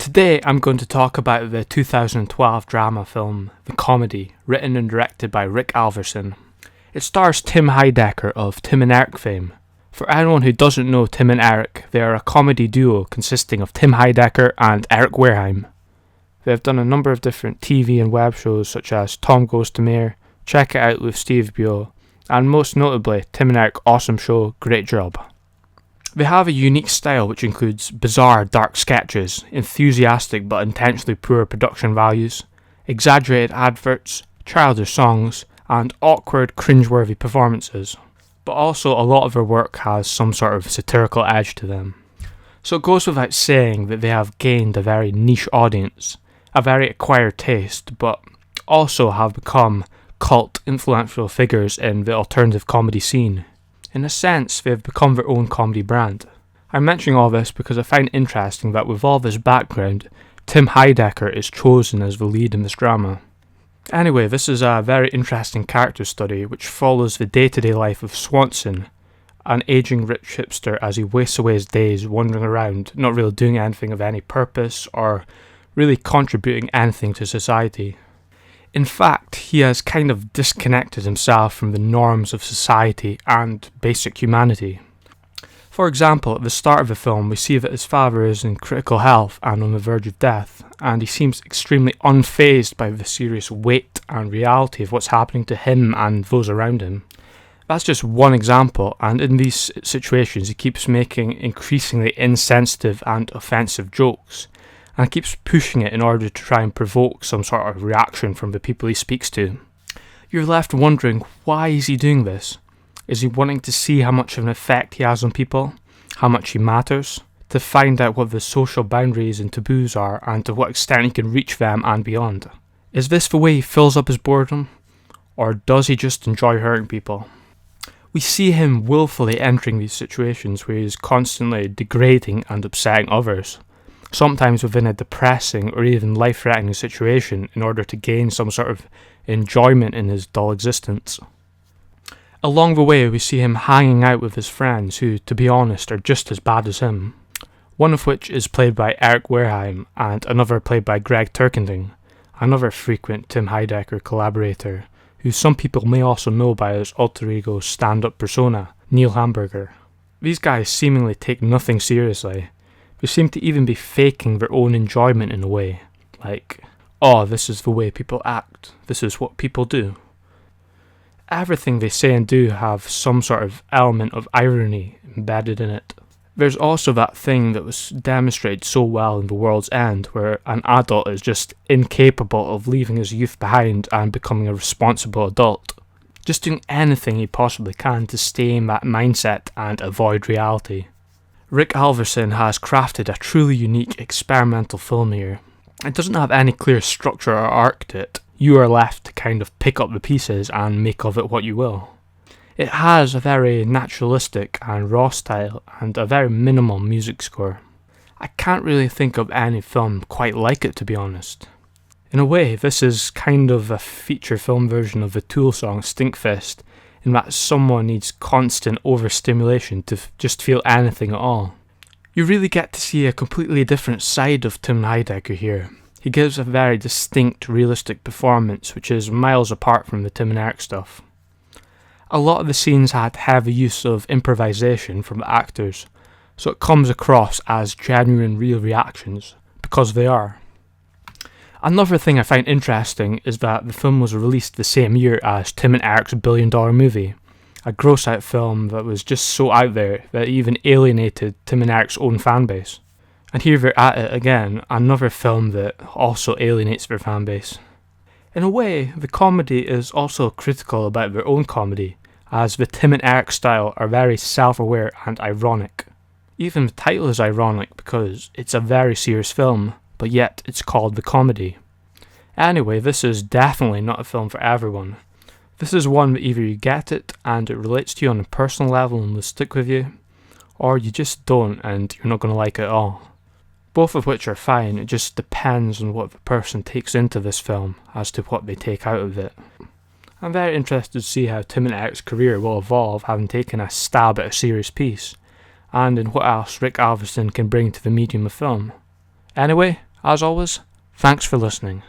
Today I'm going to talk about the 2012 drama film The Comedy, written and directed by Rick Alverson. It stars Tim Heidecker of Tim and Eric fame. For anyone who doesn't know Tim and Eric, they are a comedy duo consisting of Tim Heidecker and Eric Wareheim. They have done a number of different TV and web shows such as Tom Goes to Mayor, Check It Out with Steve Buell, and most notably Tim and Eric Awesome Show, Great Job. They have a unique style which includes bizarre, dark sketches, enthusiastic but intentionally poor production values, exaggerated adverts, childish songs, and awkward, cringeworthy performances. But also a lot of their work has some sort of satirical edge to them. So it goes without saying that they have gained a very niche audience, a very acquired taste, but also have become cult influential figures in the alternative comedy scene. In a sense, they have become their own comedy brand. I'm mentioning all this because I find it interesting that with all this background, Tim Heidecker is chosen as the lead in this drama. Anyway, this is a very interesting character study which follows the day-to-day life of Swanson, an aging rich hipster as he wastes away his days wandering around, not really doing anything of any purpose or really contributing anything to society. In fact, he has kind of disconnected himself from the norms of society and basic humanity. For example, at the start of the film, we see that his father is in critical health and on the verge of death, and he seems extremely unfazed by the serious weight and reality of what's happening to him and those around him. That's just one example, and in these situations he keeps making increasingly insensitive and offensive jokes, and keeps pushing it in order to try and provoke some sort of reaction from the people he speaks to. You're left wondering, why is he doing this? Is he wanting to see how much of an effect he has on people? How much he matters? To find out what the social boundaries and taboos are, and to what extent he can reach them and beyond? Is this the way he fills up his boredom? Or does he just enjoy hurting people? We see him willfully entering these situations where he is constantly degrading and upsetting others, sometimes within a depressing or even life-threatening situation in order to gain some sort of enjoyment in his dull existence. Along the way we see him hanging out with his friends who, to be honest, are just as bad as him, one of which is played by Eric Wareheim and another played by Greg Turkending, another frequent Tim Heidecker collaborator, who some people may also know by his alter ego stand-up persona, Neil Hamburger. These guys seemingly take nothing seriously. They seem to even be faking their own enjoyment in a way, like, oh, this is the way people act, this is what people do. Everything they say and do have some sort of element of irony embedded in it. There's also that thing that was demonstrated so well in The World's End, where an adult is just incapable of leaving his youth behind and becoming a responsible adult, just doing anything he possibly can to stay in that mindset and avoid reality. Rick Alverson has crafted a truly unique experimental film here. It doesn't have any clear structure or arc to it. You are left to kind of pick up the pieces and make of it what you will. It has a very naturalistic and raw style and a very minimal music score. I can't really think of any film quite like it, to be honest. In a way, this is kind of a feature film version of the Tool song Stinkfist, in that someone needs constant overstimulation to just feel anything at all. You really get to see a completely different side of Tim Heidecker here. He gives a very distinct, realistic performance which is miles apart from the Tim and Eric stuff. A lot of the scenes had heavy use of improvisation from the actors, so it comes across as genuine, real reactions, because they are. Another thing I find interesting is that the film was released the same year as Tim and Eric's $1 billion movie, a gross-out film that was just so out there that it even alienated Tim and Eric's own fanbase. And here they're at it again, another film that also alienates their fanbase. In a way, The Comedy is also critical about their own comedy, as the Tim and Eric style are very self-aware and ironic. Even the title is ironic because it's a very serious film, but yet it's called The Comedy. Anyway, this is definitely not a film for everyone. This is one that either you get it and it relates to you on a personal level and will stick with you, or you just don't and you're not going to like it at all. Both of which are fine, it just depends on what the person takes into this film as to what they take out of it. I'm very interested to see how Tim and Eric's career will evolve having taken a stab at a serious piece, and in what else Rick Alverson can bring to the medium of film. Anyway, As always, thanks for listening.